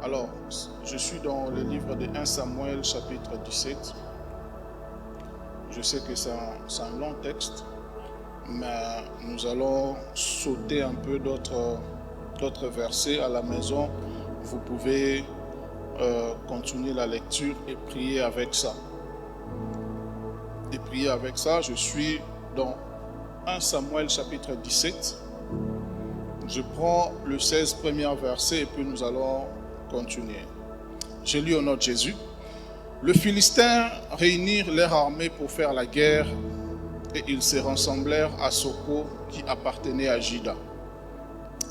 Alors, je suis dans le livre de 1 Samuel chapitre 17. Je sais que c'est un long texte, mais nous allons sauter un peu d'autres versets à la maison. Vous pouvez continuer la lecture et prier avec ça. Je suis dans 1 Samuel chapitre 17. Je prends le 16 premier verset et puis nous allons continuer. Je lis au nom de Jésus. Les Philistins réunirent leur armée pour faire la guerre et ils se rassemblèrent à Soko qui appartenait à Juda.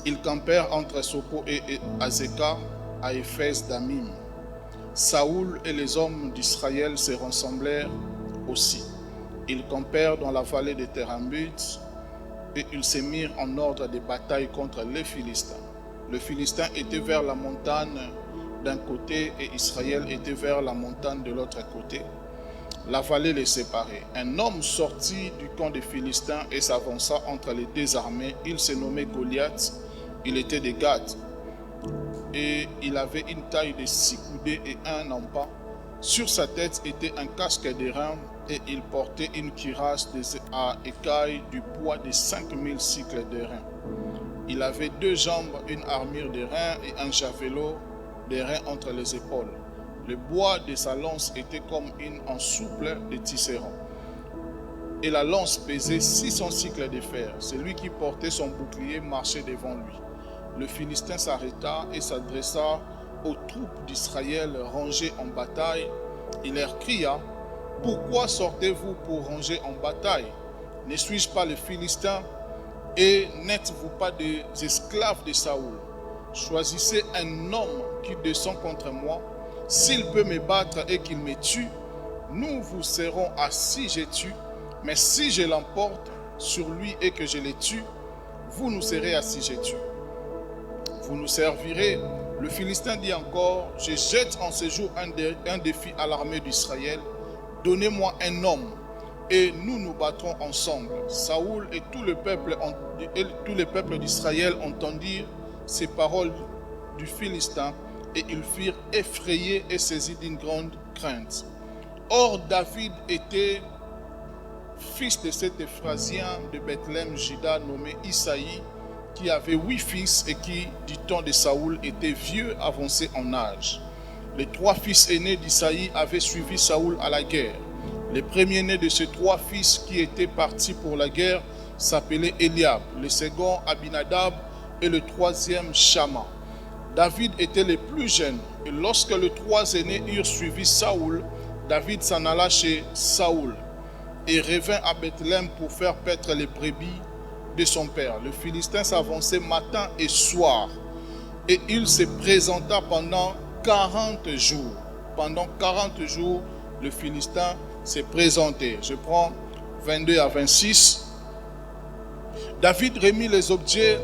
Ils campèrent entre Soko et Azeka à Éphès d'Amim. Saoul et les hommes d'Israël se rassemblèrent aussi. Ils campèrent dans la vallée de Terambuth et ils se mirent en ordre de bataille contre les Philistins. Les Philistins étaient vers la montagne d'un côté et Israël était vers la montagne de l'autre côté. La vallée les séparait. Un homme sortit du camp des Philistins et s'avança entre les deux armées. Il se nommait Goliath. Il était de Gath. Et il avait une taille de 6 coudées et un empas. Sur sa tête était un casque d'airain et il portait une cuirasse à écailles du poids de 5000 cycles d'airain. Il avait 2 jambes, une armure d'airain et un javelot d'airain entre les épaules. Le bois de sa lance était comme une ensouple de tisserand. Et la lance pesait 600 cycles de fer. Celui qui portait son bouclier marchait devant lui. Le Philistin s'arrêta et s'adressa aux troupes d'Israël rangées en bataille. Il leur cria: « Pourquoi sortez-vous pour ranger en bataille? Ne suis-je pas le Philistin? Et n'êtes-vous pas des esclaves de Saoul? Choisissez un homme qui descend contre moi. S'il peut me battre et qu'il me tue, nous vous serons assis, je tue. Mais si je l'emporte sur lui et que je le tue, vous nous serez assis, je tue. Vous nous servirez. » Le Philistin dit encore: « Je jette en ce jour un défi à l'armée d'Israël. Donnez-moi un homme et nous nous battrons ensemble. » Saoul et tout le peuple d'Israël entendirent ces paroles du Philistin et ils furent effrayés et saisis d'une grande crainte. Or David était fils de cet Éphrasien de Bethléem, Juda, nommé Isaïe, qui avait 8 fils et qui, du temps de Saoul, était vieux, avancé en âge. Les 3 fils aînés d'Isaïe avaient suivi Saoul à la guerre. Le premier-né de ces 3 fils qui étaient partis pour la guerre s'appelait Eliab, le second Abinadab et le troisième Shama. David était le plus jeune et lorsque les 3 aînés eurent suivi Saoul, David s'en alla chez Saoul et revint à Bethléem pour faire paître les brebis de son père. Le Philistin s'avançait matin et soir et il se présenta pendant 40 jours. Pendant 40 jours, le Philistin s'est présenté. Je prends 22 à 26. David remit les objets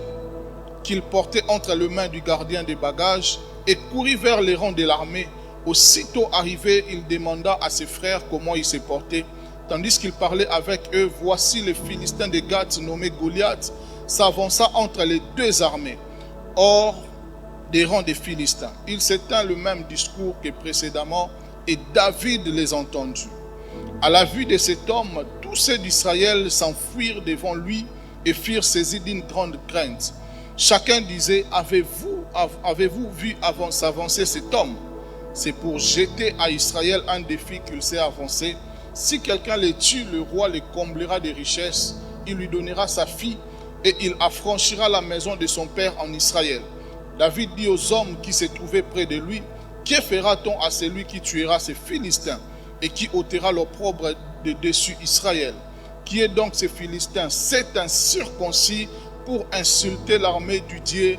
qu'il portait entre les mains du gardien des bagages et courut vers les rangs de l'armée. Aussitôt arrivé, il demanda à ses frères comment ils se portaient. Tandis qu'il parlait avec eux, voici le Philistin de Gath nommé Goliath s'avança entre les 2 armées, hors des rangs des Philistins. Il se tint le même discours que précédemment et David les entendit. À la vue de cet homme, tous ceux d'Israël s'enfuirent devant lui et furent saisis d'une grande crainte. Chacun disait: avez-vous vu s'avancer cet homme? C'est pour jeter à Israël un défi qu'il s'est avancé. Si quelqu'un les tue, le roi les comblera de richesses, il lui donnera sa fille et il affranchira la maison de son père en Israël. David dit aux hommes qui se trouvaient près de lui: que fera-t-on à celui qui tuera ces Philistins et qui ôtera l'opprobre de dessus Israël? Qui est donc ce Philistin? C'est un circoncis pour insulter l'armée du Dieu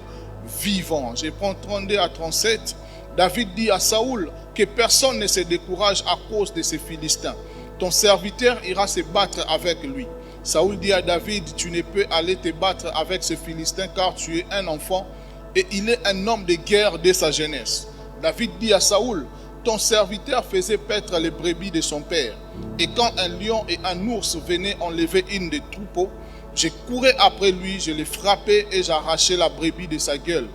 vivant. Je prends 32 à 37. David dit à Saoul que personne ne se décourage à cause de ces Philistins. Ton serviteur ira se battre avec lui. Saoul dit à David: tu ne peux aller te battre avec ce Philistin car tu es un enfant et il est un homme de guerre dès sa jeunesse. David dit à Saoul: ton serviteur faisait paître les brebis de son père. Et quand un lion et un ours venaient enlever une des troupeaux, je courais après lui, je le frappais et j'arrachais la brebis de sa gueule.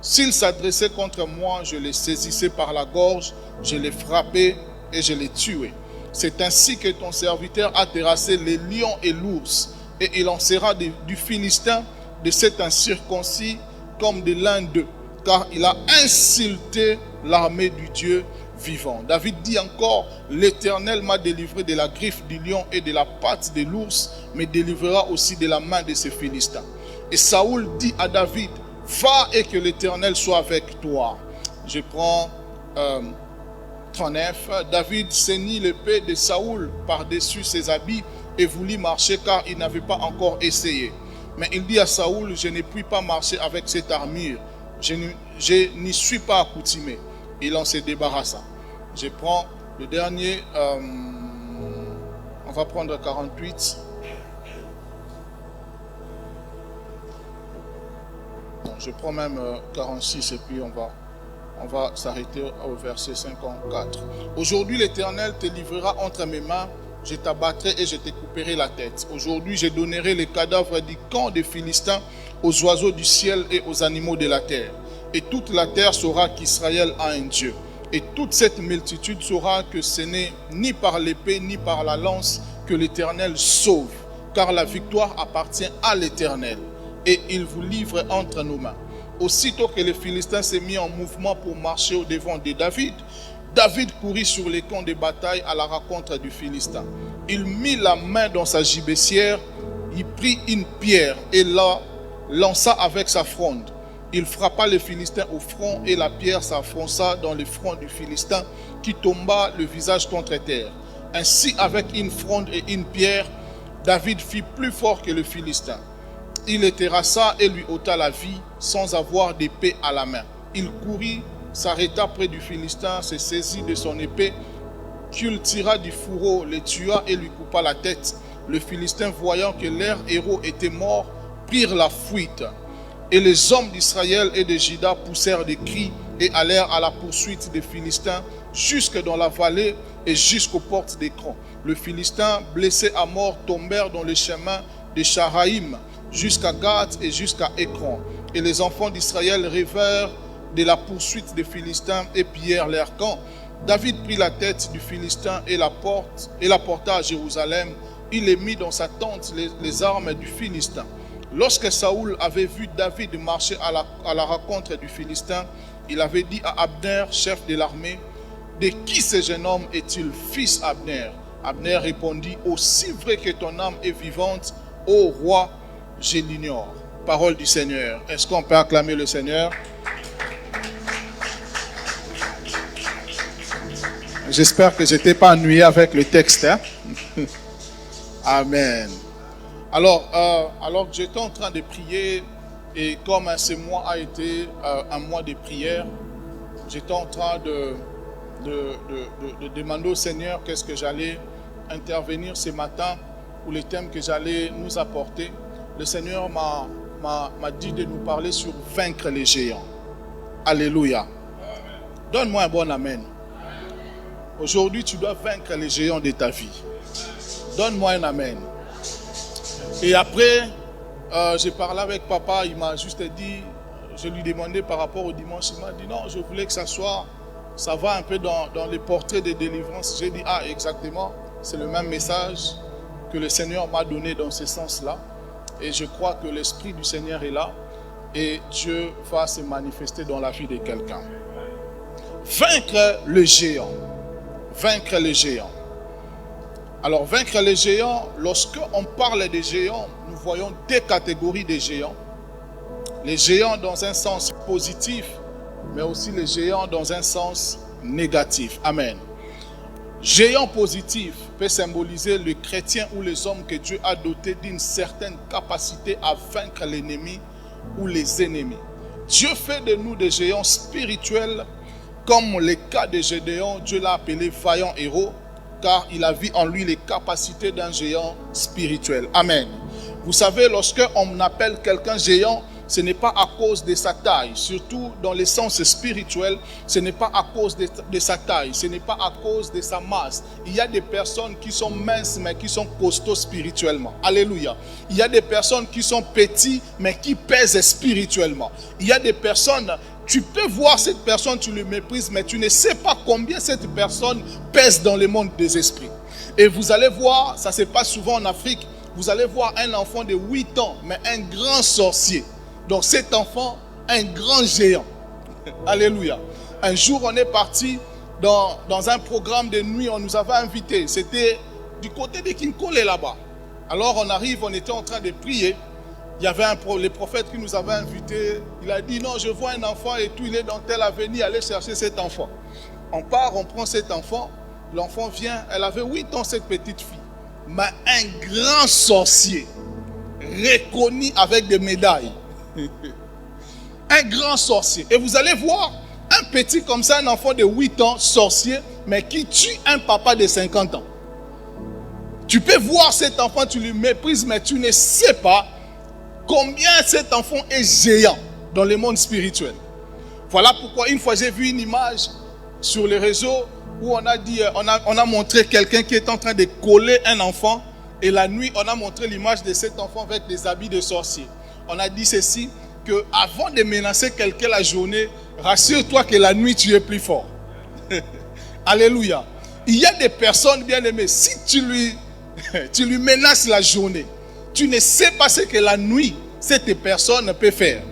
S'ils s'adressaient contre moi, je les saisissais par la gorge, je les frappais et je les tuais. C'est ainsi que ton serviteur a terrassé les lions et l'ours, et il en sera du Philistin, de cet incirconcis, comme de l'un d'eux, car il a insulté l'armée du Dieu vivant. David dit encore, l'Éternel m'a délivré de la griffe du lion et de la patte de l'ours, mais délivrera aussi de la main de ces Philistins. Et Saoul dit à David, va et que l'Éternel soit avec toi. Je prends 39. David ceignit l'épée de Saoul par-dessus ses habits et voulut marcher car il n'avait pas encore essayé. Mais il dit à Saoul, je ne puis pas marcher avec cette armure, je n'y suis pas accoutumé. Il en se débarrassa. Je prends le dernier, on va prendre 48. Bon, je prends même 46 et puis on va s'arrêter au verset 54. Aujourd'hui l'Éternel te livrera entre mes mains, je t'abattrai et je te couperai la tête. Aujourd'hui je donnerai les cadavres du camp des Philistins aux oiseaux du ciel et aux animaux de la terre. Et toute la terre saura qu'Israël a un Dieu. Et toute cette multitude saura que ce n'est ni par l'épée ni par la lance que l'Éternel sauve, car la victoire appartient à l'Éternel. Et il vous livre entre nos mains. Aussitôt que les Philistins s'est mis en mouvement pour marcher au devant de David, David courut sur les camps de bataille à la rencontre du Philistin. Il mit la main dans sa gibecière, il prit une pierre et la lança avec sa fronde. Il frappa le Philistin au front et la pierre s'enfonça dans le front du Philistin qui tomba le visage contre terre. Ainsi, avec une fronde et une pierre, David fit plus fort que le Philistin. Il le terrassa et lui ôta la vie sans avoir d'épée à la main. Il courut, s'arrêta près du Philistin, se saisit de son épée, qu'il tira du fourreau, le tua et lui coupa la tête. Le Philistin, voyant que leur héros était mort, prirent la fuite. Et les hommes d'Israël et de Juda poussèrent des cris et allèrent à la poursuite des Philistins jusque dans la vallée et jusqu'aux portes d'Écran. Le Philistin, blessé à mort, tombèrent dans le chemin de Sharaïm jusqu'à Gath et jusqu'à Écran. Et les enfants d'Israël rêvèrent de la poursuite des Philistins et pillèrent leur camp. David prit la tête du Philistin et la porta à Jérusalem. Il les mit dans sa tente les armes du Philistin. Lorsque Saoul avait vu David marcher à la rencontre du Philistin, il avait dit à Abner, chef de l'armée, « De qui ce jeune homme est-il, fils Abner ?» Abner répondit, « Aussi vrai que ton âme est vivante, ô roi, je l'ignore. » Parole du Seigneur. Est-ce qu'on peut acclamer le Seigneur? J'espère que je n'étais pas ennuyé avec le texte. Hein? Amen. Alors que j'étais en train de prier, et comme ce mois a été un mois de prière, j'étais en train de demander au Seigneur qu'est-ce que j'allais intervenir ce matin, ou les thèmes que j'allais nous apporter. Le Seigneur m'a dit de nous parler sur vaincre les géants. Alléluia. Donne-moi un bon amen. Aujourd'hui, tu dois vaincre les géants de ta vie. Donne-moi un amen. Et après, j'ai parlé avec papa, il m'a juste dit, je lui demandais par rapport au dimanche, il m'a dit non, je voulais que ça va un peu dans les portraits de délivrance. J'ai dit, ah exactement, c'est le même message que le Seigneur m'a donné dans ce sens-là. Et je crois que l'Esprit du Seigneur est là et Dieu va se manifester dans la vie de quelqu'un. Vaincre le géant. Vaincre les géants. Alors, vaincre les géants, lorsqu'on parle des géants, nous voyons deux catégories de géants. Les géants dans un sens positif, mais aussi les géants dans un sens négatif. Amen. Géant positif peut symboliser le chrétien ou les hommes que Dieu a dotés d'une certaine capacité à vaincre l'ennemi ou les ennemis. Dieu fait de nous des géants spirituels, comme le cas de Gédéon. Dieu l'a appelé vaillant héros, car il a vu en lui les capacités d'un géant spirituel. Amen. Vous savez, lorsqu'on appelle quelqu'un géant, ce n'est pas à cause de sa taille, surtout dans le sens spirituel, ce n'est pas à cause de sa taille, ce n'est pas à cause de sa masse. Il y a des personnes qui sont minces mais qui sont costauds spirituellement. Alléluia. Il y a des personnes qui sont petites mais qui pèsent spirituellement. Il y a des personnes, tu peux voir cette personne, tu le méprises, mais tu ne sais pas combien cette personne pèse dans le monde des esprits. Et vous allez voir, ça se passe souvent en Afrique, vous allez voir un enfant de 8 ans, mais un grand sorcier. Donc cet enfant, un grand géant. Alléluia. Un jour, on est parti dans un programme de nuit, on nous avait invités. C'était du côté de Kinkole là-bas. Alors on arrive, on était en train de prier. Il y avait le prophète qui nous avait invités. Il a dit, non, je vois un enfant et tout, il est dans telle avenue, allez chercher cet enfant. On part, on prend cet enfant. L'enfant vient, elle avait 8 ans, cette petite fille. Mais un grand sorcier, reconnu avec des médailles. Un grand sorcier. Et vous allez voir, un petit comme ça, un enfant de 8 ans, sorcier, mais qui tue un papa de 50 ans. Tu peux voir cet enfant, tu lui méprises, mais tu ne sais pas combien cet enfant est géant dans le monde spirituel. Voilà pourquoi une fois j'ai vu une image sur les réseaux où on a dit, on a montré quelqu'un qui est en train de coller un enfant, et la nuit on a montré l'image de cet enfant avec des habits de sorcier. On a dit ceci, que avant de menacer quelqu'un la journée, rassure-toi que la nuit tu es plus fort. Alléluia. Il y a des personnes bien aimées, si tu lui menaces la journée, tu ne sais pas ce que la nuit cette personne peut faire.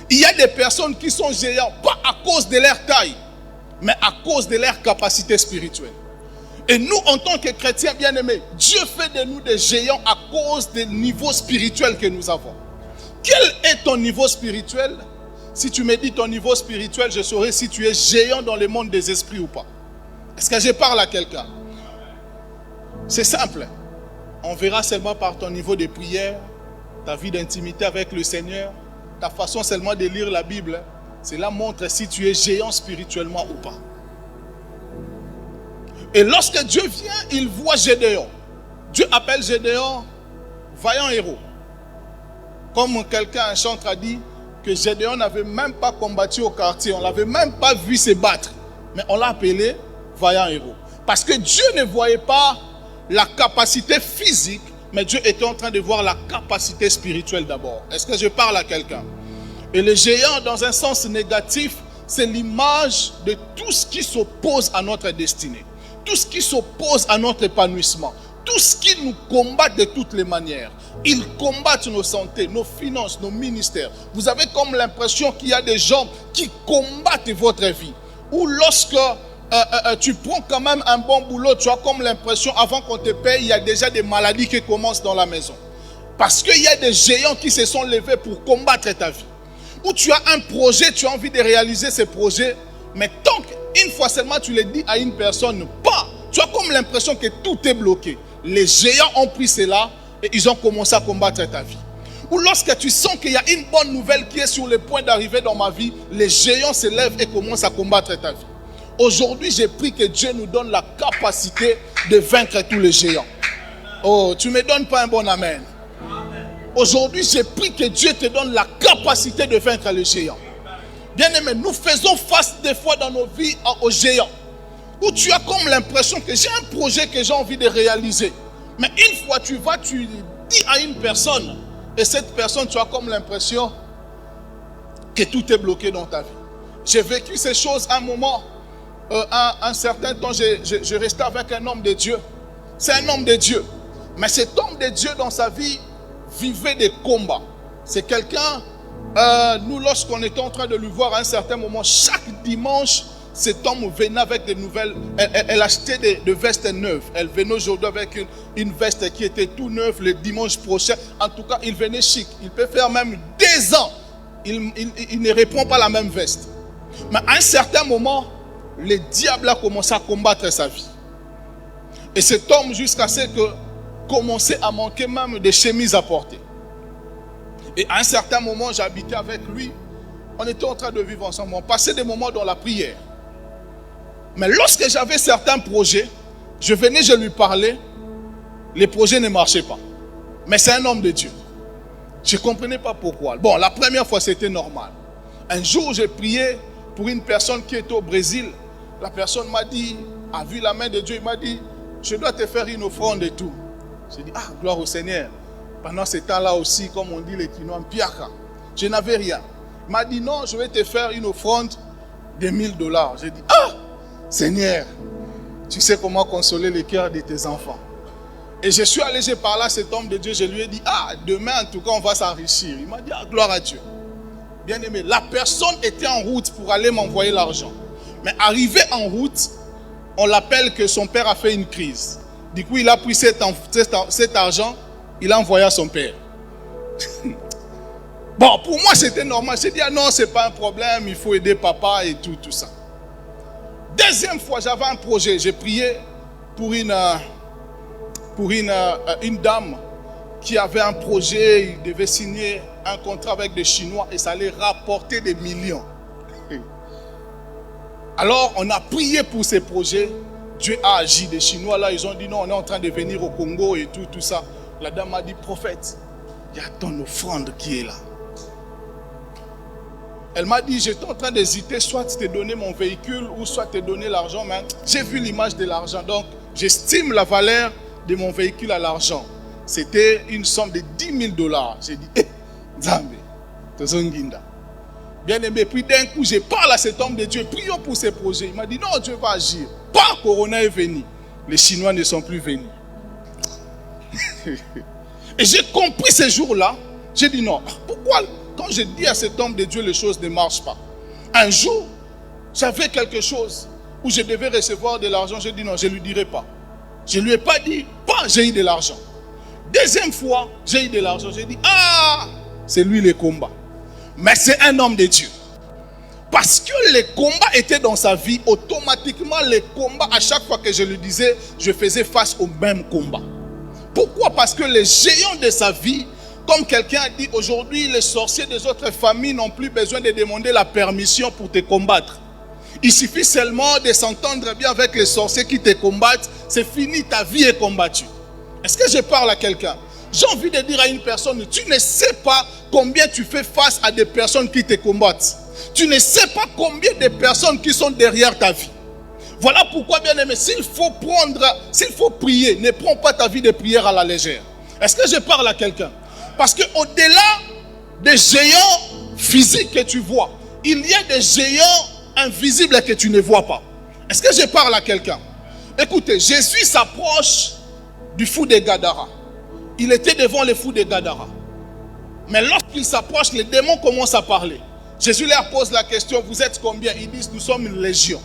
Il y a des personnes qui sont géants, pas à cause de leur taille, mais à cause de leur capacité spirituelle. Et nous, en tant que chrétiens bien-aimés, Dieu fait de nous des géants à cause du niveau spirituel que nous avons. Quel est ton niveau spirituel? Si tu me dis ton niveau spirituel, je saurai si tu es géant dans le monde des esprits ou pas. Est-ce que je parle à quelqu'un? C'est simple. On verra seulement par ton niveau de prière, ta vie d'intimité avec le Seigneur, ta façon seulement de lire la Bible. Cela montre si tu es géant spirituellement ou pas. Et lorsque Dieu vient, il voit Gédéon. Dieu appelle Gédéon vaillant héros. Comme quelqu'un, un chantre a dit, que Gédéon n'avait même pas combattu au quartier, on ne l'avait même pas vu se battre. Mais on l'a appelé vaillant héros. Parce que Dieu ne voyait pas la capacité physique, mais Dieu était en train de voir la capacité spirituelle d'abord. Est-ce que je parle à quelqu'un? Et le géant, dans un sens négatif, c'est l'image de tout ce qui s'oppose à notre destinée. Tout ce qui s'oppose à notre épanouissement. Tout ce qui nous combat de toutes les manières. Ils combattent nos santé, nos finances, nos ministères. Vous avez comme l'impression qu'il y a des gens qui combattent votre vie. Ou lorsque tu prends quand même un bon boulot, tu as comme l'impression, avant qu'on te paye, il y a déjà des maladies qui commencent dans la maison. Parce qu'il y a des géants qui se sont levés pour combattre ta vie. Ou tu as un projet, tu as envie de réaliser ce projet, mais tant qu'une fois seulement tu le dis à une personne, pas, tu as comme l'impression que tout est bloqué. Les géants ont pris cela et ils ont commencé à combattre ta vie. Ou lorsque tu sens qu'il y a une bonne nouvelle qui est sur le point d'arriver dans ma vie, les géants se lèvent et commencent à combattre ta vie. Aujourd'hui, j'ai pris que Dieu nous donne la capacité de vaincre tous les géants. Oh, tu ne me donnes pas un bon amen. Aujourd'hui, j'ai pris que Dieu te donne la capacité de vaincre les géants. Bien-aimé, nous faisons face des fois dans nos vies aux géants. Où tu as comme l'impression que j'ai un projet que j'ai envie de réaliser. Mais une fois tu vas, tu dis à une personne, et cette personne, tu as comme l'impression que tout est bloqué dans ta vie. J'ai vécu ces choses à un moment, un certain temps, je restais avec un homme de Dieu. C'est un homme de Dieu. Mais cet homme de Dieu dans sa vie vivait des combats. C'est quelqu'un, nous lorsqu'on était en train de lui voir à un certain moment, chaque dimanche, cet homme venait avec des nouvelles, elle achetait des vestes neuves. Elle venait aujourd'hui avec une veste qui était tout neuve le dimanche prochain. En tout cas, il venait chic. Il peut faire même 2 ans. Il ne reprend pas la même veste. Mais à un certain moment, le diable a commencé à combattre sa vie. Et cet homme, jusqu'à ce que commençait à manquer même des chemises à porter. Et à un certain moment, j'habitais avec lui. On était en train de vivre ensemble. On passait des moments dans la prière. Mais lorsque j'avais certains projets, je venais, je lui parlais. Les projets ne marchaient pas. Mais c'est un homme de Dieu. Je ne comprenais pas pourquoi. Bon, la première fois, c'était normal. Un jour, j'ai prié pour une personne qui était au Brésil. La personne m'a dit, a vu la main de Dieu, il m'a dit, je dois te faire une offrande et tout. J'ai dit, ah, gloire au Seigneur. Pendant ce temps-là aussi, comme on dit les Quinois, piaka. Je n'avais rien. Il m'a dit, non, je vais te faire une offrande de $1000. J'ai dit, ah, Seigneur, tu sais comment consoler le cœur de tes enfants. Et je suis allé, j'ai parlé à cet homme de Dieu, je lui ai dit, ah, demain en tout cas on va s'enrichir. Il m'a dit, ah, gloire à Dieu. Bien aimé, la personne était en route pour aller m'envoyer l'argent. Mais arrivé en route, on l'appelle que son père a fait une crise. Du coup, il a pris cet argent, il l'a envoyé à son père. Bon, pour moi c'était normal. J'ai dit, ah non, c'est pas un problème, il faut aider papa et tout ça. Deuxième fois, j'avais un projet. J'ai prié pour une dame qui avait un projet. Il devait signer un contrat avec des Chinois et ça allait rapporter des millions. Alors, on a prié pour ces projets. Dieu a agi. Les Chinois, là, ils ont dit non, on est en train de venir au Congo et tout ça. La dame m'a dit, prophète, il y a ton offrande qui est là. Elle m'a dit, j'étais en train d'hésiter, soit te donner mon véhicule ou soit te donner l'argent, mais j'ai vu l'image de l'argent, donc j'estime la valeur de mon véhicule à l'argent. C'était une somme de $10,000. J'ai dit, Zambé, Tozonginda. Bien aimé, puis d'un coup, je parle à cet homme de Dieu, prions pour ces projets. Il m'a dit, non, Dieu va agir. Pas Corona est venu. Les Chinois ne sont plus venus. Et j'ai compris ce jour-là, j'ai dit non, pourquoi quand je dis à cet homme de Dieu, les choses ne marchent pas. Un jour, j'avais quelque chose où je devais recevoir de l'argent. J'ai dit non, je ne lui dirai pas. Je ne lui ai pas dit, pas j'ai eu de l'argent. Deuxième fois, j'ai eu de l'argent. J'ai dit, ah, c'est lui le combat. Mais c'est un homme de Dieu. Parce que les combats étaient dans sa vie, automatiquement les combats, à chaque fois que je lui disais, je faisais face au même combat. Pourquoi? Parce que les géants de sa vie, comme quelqu'un a dit aujourd'hui, les sorciers des autres familles n'ont plus besoin de demander la permission pour te combattre. Il suffit seulement de s'entendre bien avec les sorciers qui te combattent. C'est fini, ta vie est combattue. Est-ce que je parle à quelqu'un? J'ai envie de dire à une personne, tu ne sais pas combien tu fais face à des personnes qui te combattent. Tu ne sais pas combien de personnes qui sont derrière ta vie. Voilà pourquoi, bien aimé, s'il faut prier, ne prends pas ta vie de prière à la légère. Est-ce que je parle à quelqu'un? Parce qu'au-delà des géants physiques que tu vois, il y a des géants invisibles que tu ne vois pas. Est-ce que je parle à quelqu'un? Écoutez, Jésus s'approche du fou de Gadara. Il était devant le fou de Gadara. Mais lorsqu'il s'approche, les démons commencent à parler. Jésus leur pose la question, vous êtes combien? Ils disent, nous sommes une légion.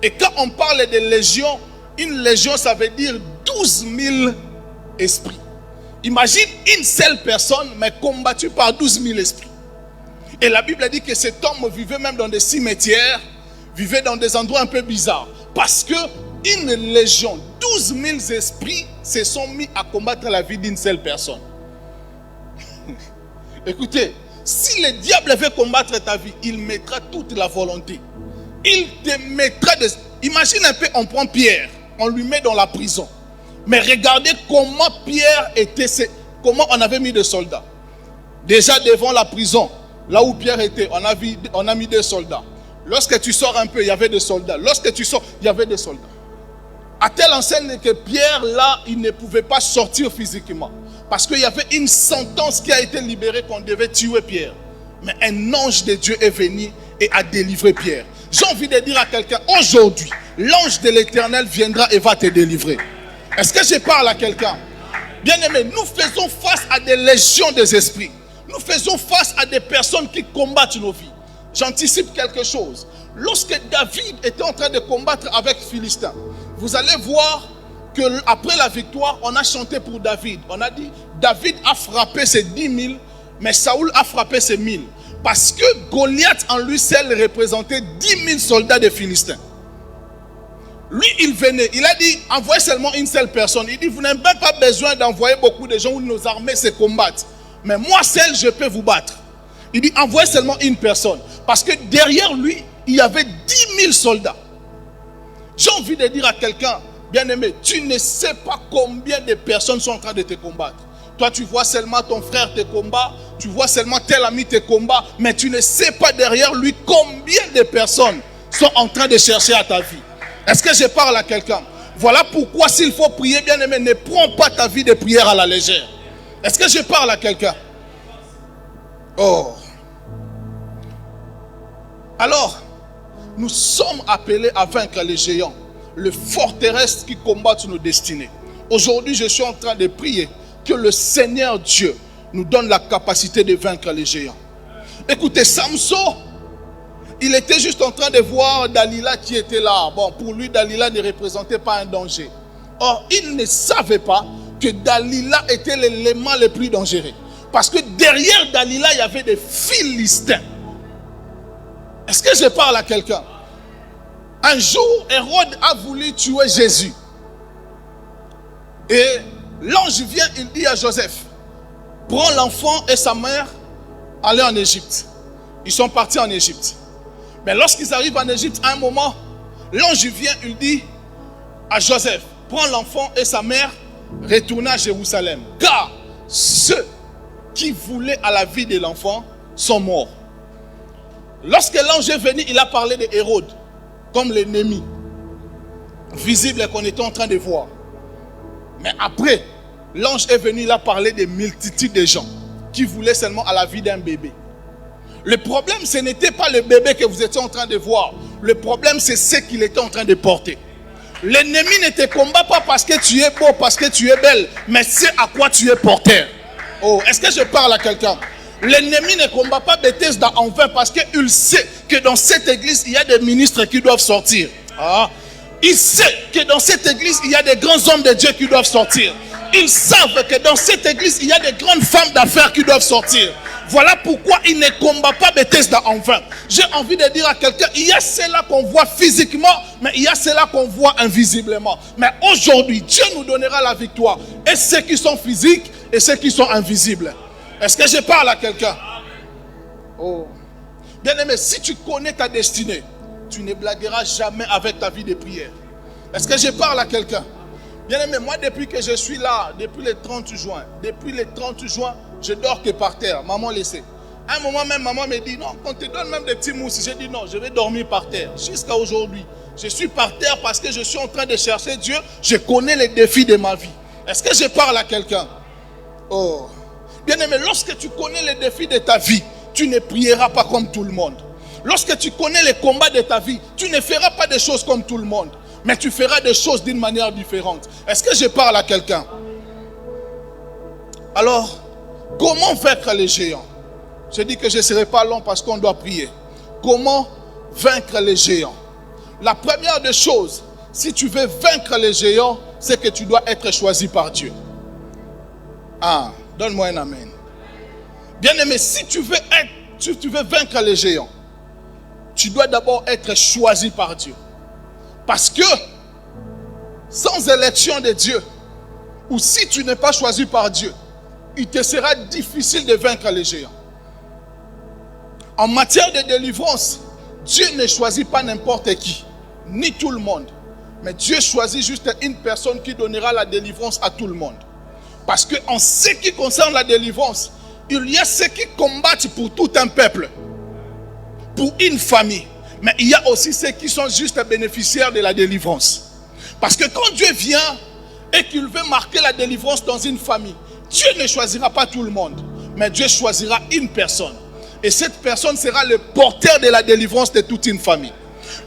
Et quand on parle de légion, une légion, ça veut dire 12 000 esprits. Imagine une seule personne, mais combattue par 12 000 esprits. Et la Bible dit que cet homme vivait même dans des cimetières, vivait dans des endroits un peu bizarres. Parce que une légion, 12 000 esprits se sont mis à combattre la vie d'une seule personne. Écoutez, si le diable veut combattre ta vie, il mettra toute la volonté. Il te mettra des... Imagine un peu, on prend Pierre, on lui met dans la prison. Mais regardez comment Pierre était, comment on avait mis des soldats. Déjà devant la prison, là où Pierre était, on a mis des soldats. Lorsque tu sors un peu, il y avait des soldats. Lorsque tu sors, il y avait des soldats. À telle enseigne que Pierre, là, il ne pouvait pas sortir physiquement. Parce qu'il y avait une sentence qui a été libérée qu'on devait tuer Pierre. Mais un ange de Dieu est venu et a délivré Pierre. J'ai envie de dire à quelqu'un, aujourd'hui, l'ange de l'Éternel viendra et va te délivrer. Est-ce que je parle à quelqu'un? Bien aimé, nous faisons face à des légions des esprits. Nous faisons face à des personnes qui combattent nos vies. J'anticipe quelque chose. Lorsque David était en train de combattre avec Philistin, vous allez voir qu'après la victoire, on a chanté pour David. On a dit, David a frappé ses 10 000, mais Saoul a frappé ses 1000. Parce que Goliath en lui seul représentait 10 000 soldats des Philistins. Lui, il venait, il a dit, envoyez seulement une seule personne. Il dit, vous n'avez même pas besoin d'envoyer beaucoup de gens où nos armées se combattent. Mais moi seul, je peux vous battre. Il dit, envoyez seulement une personne. Parce que derrière lui, il y avait 10 000 soldats. J'ai envie de dire à quelqu'un, bien aimé, tu ne sais pas combien de personnes sont en train de te combattre. Toi, tu vois seulement ton frère te combat, Tu vois seulement tel ami te combat, mais tu ne sais pas derrière lui combien de personnes sont en train de chercher à ta vie. Est-ce que je parle à quelqu'un? Voilà pourquoi s'il faut prier, bien aimé, ne prends pas ta vie de prière à la légère. Est-ce que je parle à quelqu'un? Oh. Alors, nous sommes appelés à vaincre les géants, les forteresses qui combattent nos destinées. Aujourd'hui, je suis en train de prier que le Seigneur Dieu nous donne la capacité de vaincre les géants. Écoutez, Samson, il était juste en train de voir Dalila qui était là. Bon, pour lui, Dalila ne représentait pas un danger. Or, il ne savait pas que Dalila était l'élément le plus dangereux. Parce que derrière Dalila, il y avait des Philistins. Est-ce que je parle à quelqu'un? Un jour, Hérode a voulu tuer Jésus. Et l'ange vient, il dit à Joseph, prends l'enfant et sa mère, allez en Égypte. Ils sont partis en Égypte. Mais lorsqu'ils arrivent en Égypte, à un moment, l'ange vient, il dit à Joseph, prends l'enfant et sa mère, retournez à Jérusalem. Car ceux qui voulaient à la vie de l'enfant sont morts. Lorsque l'ange est venu, il a parlé de Hérode comme l'ennemi visible qu'on était en train de voir. Mais après, l'ange est venu, il a parlé des multitudes de gens qui voulaient seulement à la vie d'un bébé. Le problème, ce n'était pas le bébé que vous étiez en train de voir. Le problème, c'est ce qu'il était en train de porter. L'ennemi ne te combat pas parce que tu es beau, parce que tu es belle, mais c'est à quoi tu es porteur. Oh, est-ce que je parle à quelqu'un? L'ennemi ne combat pas Bethesda en vain parce qu'il sait que dans cette église, il y a des ministres qui doivent sortir. Ah. Il sait que dans cette église, il y a des grands hommes de Dieu qui doivent sortir. Ils savent que dans cette église, il y a des grandes femmes d'affaires qui doivent sortir. Voilà pourquoi il ne combat pas Bethesda en vain. J'ai envie de dire à quelqu'un, il y a ceux-là qu'on voit physiquement, mais il y a ceux-là qu'on voit invisiblement. Mais aujourd'hui, Dieu nous donnera la victoire. Et ceux qui sont physiques et ceux qui sont invisibles. Est-ce que je parle à quelqu'un? Oh. Bien-aimé, si tu connais ta destinée, tu ne blagueras jamais avec ta vie de prière. Est-ce que je parle à quelqu'un? Bien-aimé, moi depuis que je suis là, depuis le 30 juin, je dors que par terre. Maman laissait. À un moment même, maman me dit, non, on te donne même des petits mousses. J'ai dit non, je vais dormir par terre. Jusqu'à aujourd'hui, je suis par terre parce que je suis en train de chercher Dieu. Je connais les défis de ma vie. Est-ce que je parle à quelqu'un? Oh. Bien-aimé, lorsque tu connais les défis de ta vie, tu ne prieras pas comme tout le monde. Lorsque tu connais les combats de ta vie, tu ne feras pas des choses comme tout le monde. Mais tu feras des choses d'une manière différente. Est-ce que je parle à quelqu'un? Alors, comment vaincre les géants? Je dis que je ne serai pas long parce qu'on doit prier. Comment vaincre les géants? La première des choses, si tu veux vaincre les géants, c'est que tu dois être choisi par Dieu. Ah, donne-moi un amen. Bien-aimé, si tu veux vaincre les géants, tu dois d'abord être choisi par Dieu. Parce que sans élection de Dieu, ou si tu n'es pas choisi par Dieu, il te sera difficile de vaincre les géants. En matière de délivrance, Dieu ne choisit pas n'importe qui, ni tout le monde. Mais Dieu choisit juste une personne qui donnera la délivrance à tout le monde. Parce qu'en ce qui concerne la délivrance, il y a ceux qui combattent pour tout un peuple, pour une famille. Mais il y a aussi ceux qui sont juste bénéficiaires de la délivrance. Parce que quand Dieu vient et qu'il veut marquer la délivrance dans une famille, Dieu ne choisira pas tout le monde, mais Dieu choisira une personne. Et cette personne sera le porteur de la délivrance de toute une famille.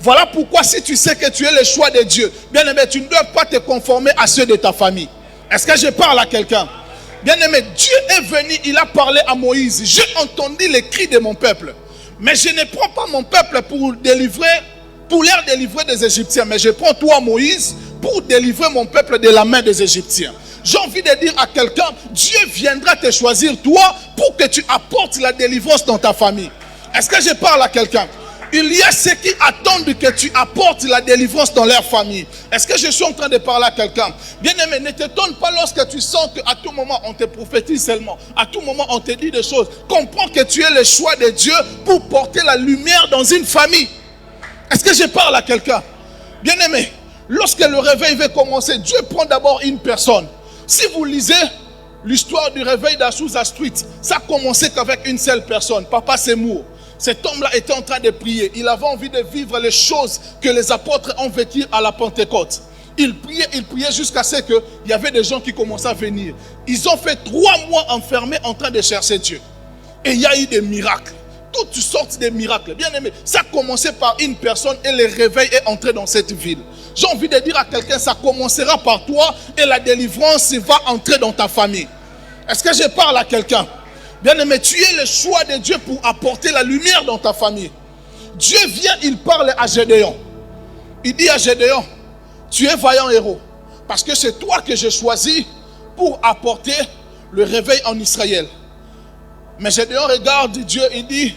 Voilà pourquoi si tu sais que tu es le choix de Dieu, bien aimé, tu ne dois pas te conformer à ceux de ta famille. Est-ce que je parle à quelqu'un? Bien aimé, Dieu est venu, il a parlé à Moïse. J'ai entendu les cris de mon peuple. Mais je ne prends pas mon peuple pour leur délivrer des Égyptiens. Mais je prends toi, Moïse, pour délivrer mon peuple de la main des Égyptiens. J'ai envie de dire à quelqu'un, Dieu viendra te choisir toi pour que tu apportes la délivrance dans ta famille. Est-ce que je parle à quelqu'un? Il y a ceux qui attendent que tu apportes la délivrance dans leur famille. Est-ce que je suis en train de parler à quelqu'un? Bien-aimé, ne t'étonne pas lorsque tu sens qu'à tout moment on te prophétise seulement. À tout moment on te dit des choses. Comprends que tu es le choix de Dieu pour porter la lumière dans une famille. Est-ce que je parle à quelqu'un? Bien-aimé, lorsque le réveil va commencer, Dieu prend d'abord une personne. Si vous lisez l'histoire du réveil d'Azusa Street, ça a commencé qu'avec une seule personne, Papa Seymour. Cet homme-là était en train de prier. Il avait envie de vivre les choses que les apôtres ont vécues à la Pentecôte. Il priait jusqu'à ce qu'il y avait des gens qui commençaient à venir. Ils ont fait 3 mois enfermés en train de chercher Dieu. Et il y a eu des miracles. Toutes sortes de miracles. Bien aimé, ça a commencé par une personne et le réveil est entré dans cette ville. J'ai envie de dire à quelqu'un, ça commencera par toi et la délivrance va entrer dans ta famille. Est-ce que je parle à quelqu'un? Bien aimé, tu es le choix de Dieu pour apporter la lumière dans ta famille. Dieu vient, il parle à Gédéon. Il dit à Gédéon, tu es vaillant héros, parce que c'est toi que j'ai choisi pour apporter le réveil en Israël. Mais Gédéon regarde Dieu et dit,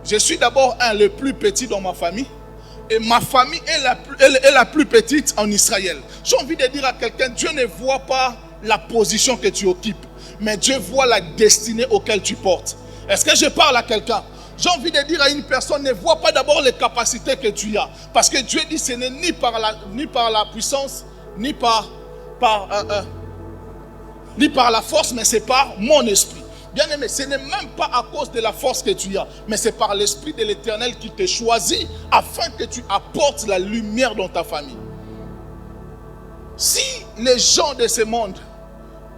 je suis d'abord le plus petit dans ma famille, et ma famille est la plus petite en Israël. J'ai envie de dire à quelqu'un, Dieu ne voit pas la position que tu occupes, mais Dieu voit la destinée auquel tu portes. Est-ce que je parle à quelqu'un? J'ai envie de dire à une personne, ne vois pas d'abord les capacités que tu as. Parce que Dieu dit, ce n'est ni par la puissance, ni par la force, mais c'est par mon esprit. Bien aimé, ce n'est même pas à cause de la force que tu as, mais c'est par l'Esprit de l'Éternel qui te choisit afin que tu apportes la lumière dans ta famille. Si les gens de ce monde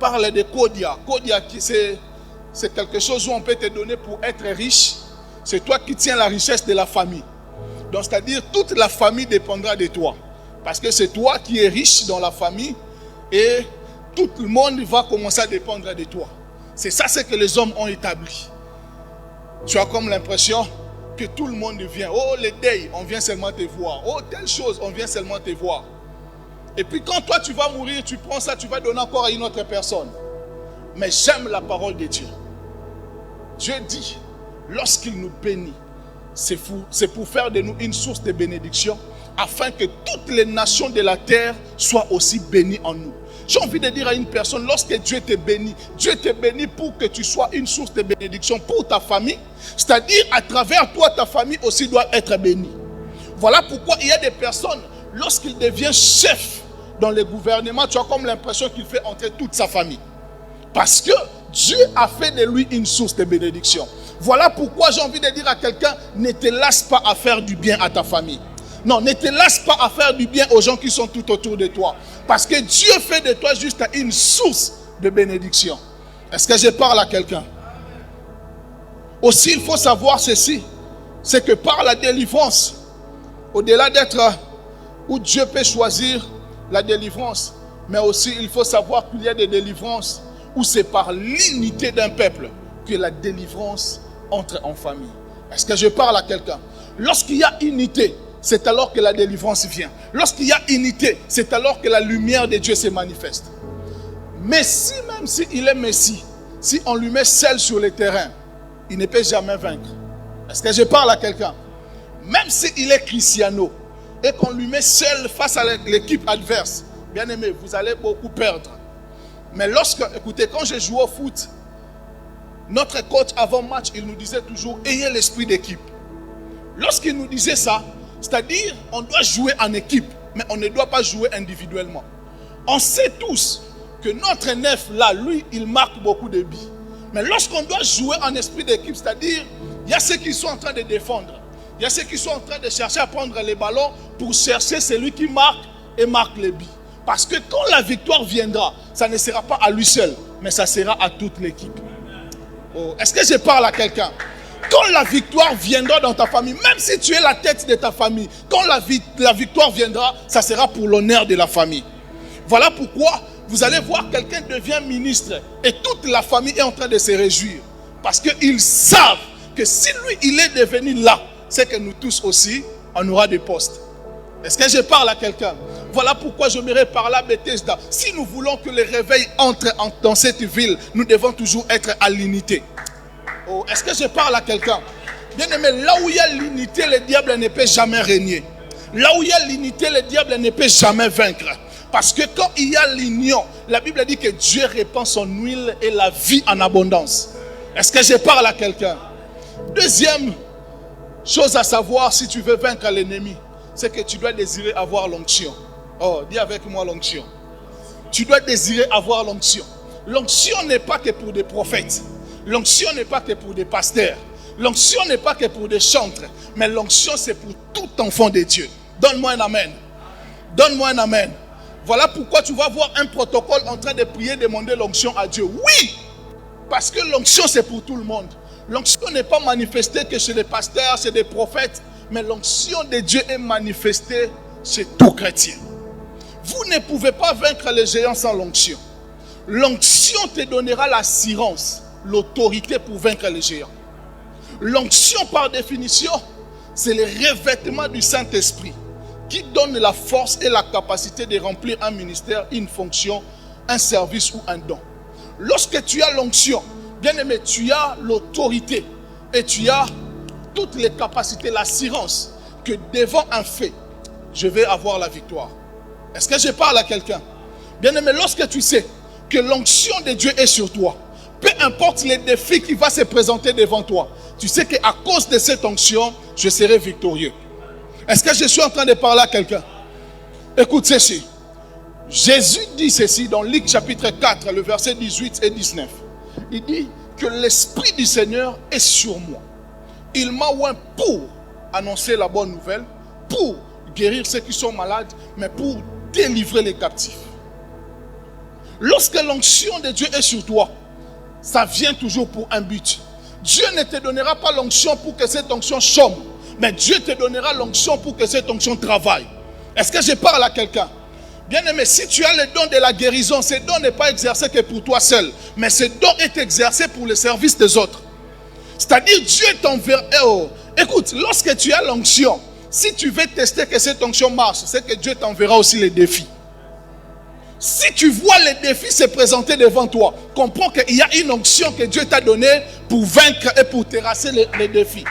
parlent de Kodia c'est quelque chose où on peut te donner pour être riche, c'est toi qui tiens la richesse de la famille. Donc c'est-à-dire toute la famille dépendra de toi. Parce que c'est toi qui es riche dans la famille et tout le monde va commencer à dépendre de toi. C'est ça ce que les hommes ont établi. Tu as comme l'impression que tout le monde vient. Oh, les deuils, on vient seulement te voir. Oh, telle chose, on vient seulement te voir. Et puis quand toi tu vas mourir, tu prends ça, tu vas donner encore à une autre personne. Mais j'aime la parole de Dieu. Dieu dit, lorsqu'il nous bénit, c'est pour faire de nous une source de bénédiction, afin que toutes les nations de la terre soient aussi bénies en nous. J'ai envie de dire à une personne, lorsque Dieu te bénit pour que tu sois une source de bénédiction pour ta famille, c'est-à-dire à travers toi, ta famille aussi doit être bénie. Voilà pourquoi il y a des personnes, lorsqu'il devient chef dans le gouvernement, tu as comme l'impression qu'il fait entrer toute sa famille. Parce que Dieu a fait de lui une source de bénédiction. Voilà pourquoi j'ai envie de dire à quelqu'un, ne te lasse pas à faire du bien à ta famille. Non, ne te lasse pas à faire du bien aux gens qui sont tout autour de toi. Parce que Dieu fait de toi juste une source de bénédiction. Est-ce que je parle à quelqu'un? Aussi, il faut savoir ceci. C'est que par la délivrance, au-delà d'être où Dieu peut choisir la délivrance, mais aussi il faut savoir qu'il y a des délivrances où c'est par l'unité d'un peuple que la délivrance entre en famille. Est-ce que je parle à quelqu'un? Lorsqu'il y a unité, c'est alors que la délivrance vient. Lorsqu'il y a unité, c'est alors que la lumière de Dieu se manifeste. Mais même s'il est Messie, si on lui met seul sur le terrain, il ne peut jamais vaincre. Est-ce que je parle à quelqu'un? Même s'il est Cristiano et qu'on lui met seul face à l'équipe adverse, bien aimé, vous allez beaucoup perdre. Mais écoutez, quand je jouais au foot, notre coach avant match, il nous disait toujours, ayez l'esprit d'équipe. Lorsqu'il nous disait ça, c'est-à-dire, on doit jouer en équipe, mais on ne doit pas jouer individuellement. On sait tous que notre neuf là, lui, il marque beaucoup de buts. Mais lorsqu'on doit jouer en esprit d'équipe, c'est-à-dire, il y a ceux qui sont en train de défendre. Il y a ceux qui sont en train de chercher à prendre les ballons pour chercher celui qui marque et marque les buts. Parce que quand la victoire viendra, ça ne sera pas à lui seul, mais ça sera à toute l'équipe. Oh, est-ce que je parle à quelqu'un? Quand la victoire viendra dans ta famille, même si tu es la tête de ta famille, quand la victoire viendra, ça sera pour l'honneur de la famille. Voilà pourquoi vous allez voir quelqu'un devient ministre et toute la famille est en train de se réjouir. Parce qu'ils savent que si lui, il est devenu là, c'est que nous tous aussi, on aura des postes. Est-ce que je parle à quelqu'un? Voilà pourquoi je m'irai par là, Bethesda. Si nous voulons que le réveil entre dans cette ville, nous devons toujours être à l'unité. Oh, est-ce que je parle à quelqu'un? Bien aimé, là où il y a l'unité, le diable ne peut jamais régner. Là où il y a l'unité, le diable ne peut jamais vaincre. Parce que quand il y a l'union, la Bible dit que Dieu répand son huile et la vie en abondance. Est-ce que je parle à quelqu'un? Deuxième chose à savoir si tu veux vaincre l'ennemi, c'est que tu dois désirer avoir l'onction. Oh, dis avec moi l'onction. Tu dois désirer avoir l'onction. L'onction n'est pas que pour des prophètes. L'onction n'est pas que pour des pasteurs. L'onction n'est pas que pour des chantres. Mais l'onction, c'est pour tout enfant de Dieu. Donne-moi un amen. Donne-moi un amen. Voilà pourquoi tu vas voir un protocole en train de prier, demander l'onction à Dieu. Oui, parce que l'onction, c'est pour tout le monde. L'onction n'est pas manifestée que chez les pasteurs, chez des prophètes, mais l'onction de Dieu est manifestée chez tout chrétien. Vous ne pouvez pas vaincre les géants sans l'onction. L'onction te donnera l'assurance, l'autorité pour vaincre les géants. L'onction, par définition, c'est le revêtement du Saint-Esprit qui donne la force et la capacité de remplir un ministère, une fonction, un service ou un don. Lorsque tu as l'onction, bien aimé, tu as l'autorité et tu as toutes les capacités, l'assurance que devant un fait, je vais avoir la victoire. Est-ce que je parle à quelqu'un? Bien aimé, lorsque tu sais que l'onction de Dieu est sur toi, peu importe les défis qui vont se présenter devant toi, tu sais qu'à cause de cette onction, je serai victorieux. Est-ce que je suis en train de parler à quelqu'un? Écoute ceci. Jésus dit ceci dans Luc chapitre 4, le verset 18 et 19. Il dit que l'Esprit du Seigneur est sur moi. Il m'a oint pour annoncer la bonne nouvelle, pour guérir ceux qui sont malades, mais pour délivrer les captifs. Lorsque l'onction de Dieu est sur toi, ça vient toujours pour un but. Dieu ne te donnera pas l'onction pour que cette onction chôme, mais Dieu te donnera l'onction pour que cette onction travaille. Est-ce que je parle à quelqu'un? Bien aimé, si tu as le don de la guérison, ce don n'est pas exercé que pour toi seul, mais ce don est exercé pour le service des autres. C'est-à-dire Dieu t'enverra. Écoute, lorsque tu as l'onction, si tu veux tester que cette onction marche, c'est que Dieu t'enverra aussi les défis. Si tu vois les défis se présenter devant toi, comprends qu'il y a une onction que Dieu t'a donnée pour vaincre et pour terrasser les défis.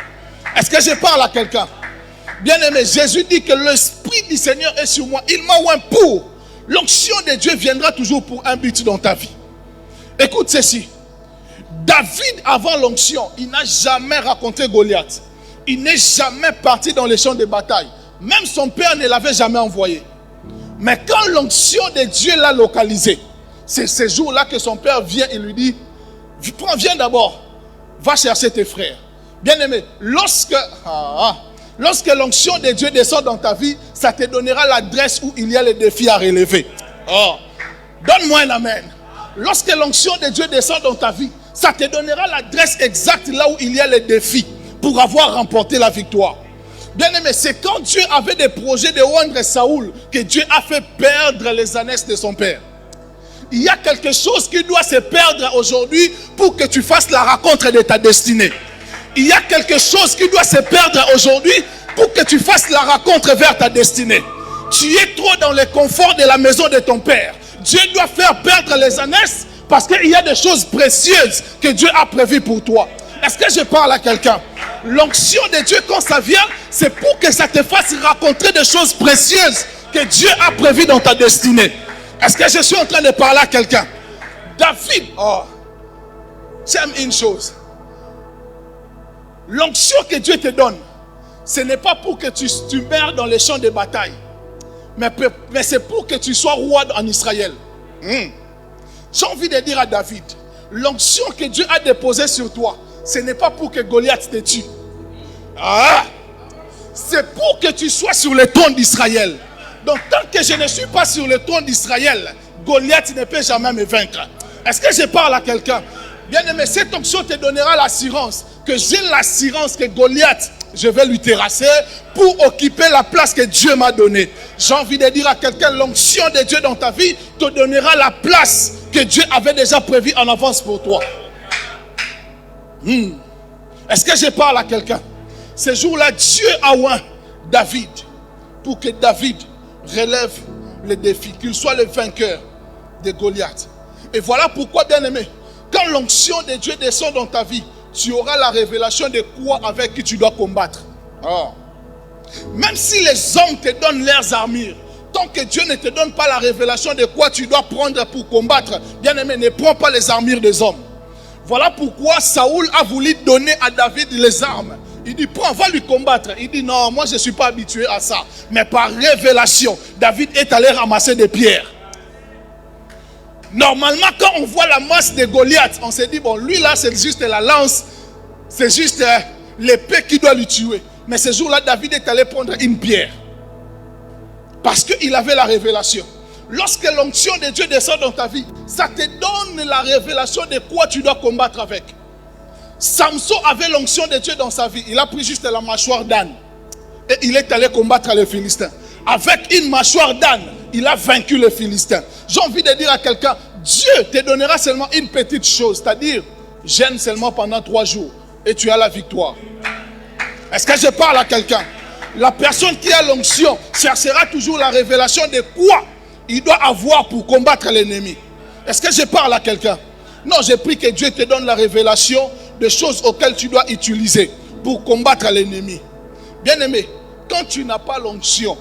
Est-ce que je parle à quelqu'un? Bien aimé, Jésus dit que l'Esprit du Seigneur est sur moi. Il m'a oint pour. L'onction de Dieu viendra toujours pour un but dans ta vie. Écoute ceci. David, avant l'onction, il n'a jamais raconté Goliath. Il n'est jamais parti dans les champs de bataille. Même son père ne l'avait jamais envoyé. Mais quand l'onction de Dieu l'a localisé, c'est ce jour-là que son père vient et lui dit, viens d'abord, va chercher tes frères. Bien aimé, lorsque l'onction de Dieu descend dans ta vie, ça te donnera l'adresse où il y a les défis à relever. Oh, donne-moi un amen. Lorsque l'onction de Dieu descend dans ta vie, ça te donnera l'adresse exacte là où il y a les défis pour avoir remporté la victoire. Bien aimé, c'est quand Dieu avait des projets de oindre Saoul que Dieu a fait perdre les ânesses de son père. Il y a quelque chose qui doit se perdre aujourd'hui pour que tu fasses la rencontre de ta destinée. Il y a quelque chose qui doit se perdre aujourd'hui pour que tu fasses la rencontre vers ta destinée. Tu es trop dans le confort de la maison de ton père. Dieu doit faire perdre les ânesses parce qu'il y a des choses précieuses que Dieu a prévues pour toi. Est-ce que je parle à quelqu'un? L'onction de Dieu, quand ça vient, c'est pour que ça te fasse rencontrer des choses précieuses que Dieu a prévues dans ta destinée. Est-ce que je suis en train de parler à quelqu'un? David, j'aime une chose. L'onction que Dieu te donne, ce n'est pas pour que tu meurs dans les champs de bataille, mais c'est pour que tu sois roi en Israël. J'ai envie de dire à David, l'onction que Dieu a déposée sur toi, ce n'est pas pour que Goliath te tue. C'est pour que tu sois sur le trône d'Israël. Donc tant que je ne suis pas sur le trône d'Israël, Goliath ne peut jamais me vaincre. Est-ce que je parle à quelqu'un? Bien aimé, cette onction te donnera l'assurance que j'ai l'assurance que Goliath, je vais lui terrasser pour occuper la place que Dieu m'a donnée. J'ai envie de dire à quelqu'un, l'onction de Dieu dans ta vie te donnera la place que Dieu avait déjà prévue en avance pour toi. Est-ce que je parle à quelqu'un? Ce jour-là, Dieu a oint David pour que David relève les défis, qu'il soit le vainqueur de Goliath. Et voilà pourquoi, bien aimé, quand l'onction de Dieu descend dans ta vie, tu auras la révélation de quoi avec qui tu dois combattre. Même si les hommes te donnent leurs armures, tant que Dieu ne te donne pas la révélation de quoi tu dois prendre pour combattre, bien aimé, ne prends pas les armures des hommes. Voilà pourquoi Saoul a voulu donner à David les armes. Il dit, prends, va lui combattre. Il dit, non, moi je ne suis pas habitué à ça. Mais par révélation, David est allé ramasser des pierres. Normalement, quand on voit la masse de Goliath, on se dit, bon, lui là, c'est juste la lance, c'est juste l'épée qui doit le tuer. Mais ce jour-là, David est allé prendre une pierre. Parce qu'il avait la révélation. Lorsque l'onction de Dieu descend dans ta vie, ça te donne la révélation de quoi tu dois combattre avec. Samson avait l'onction de Dieu dans sa vie. Il a pris juste la mâchoire d'âne. Et il est allé combattre les Philistins. Avec une mâchoire d'âne, il a vaincu les Philistins. J'ai envie de dire à quelqu'un, Dieu te donnera seulement une petite chose. C'est-à-dire, jeûne seulement pendant 3 jours. Et tu as la victoire. Est-ce que je parle à quelqu'un? La personne qui a l'onction cherchera toujours la révélation de quoi il doit avoir pour combattre l'ennemi. Est-ce que je parle à quelqu'un? Non, j'ai pris que Dieu te donne la révélation des choses auxquelles tu dois utiliser pour combattre l'ennemi. Bien-aimé, quand tu n'as pas l'onction,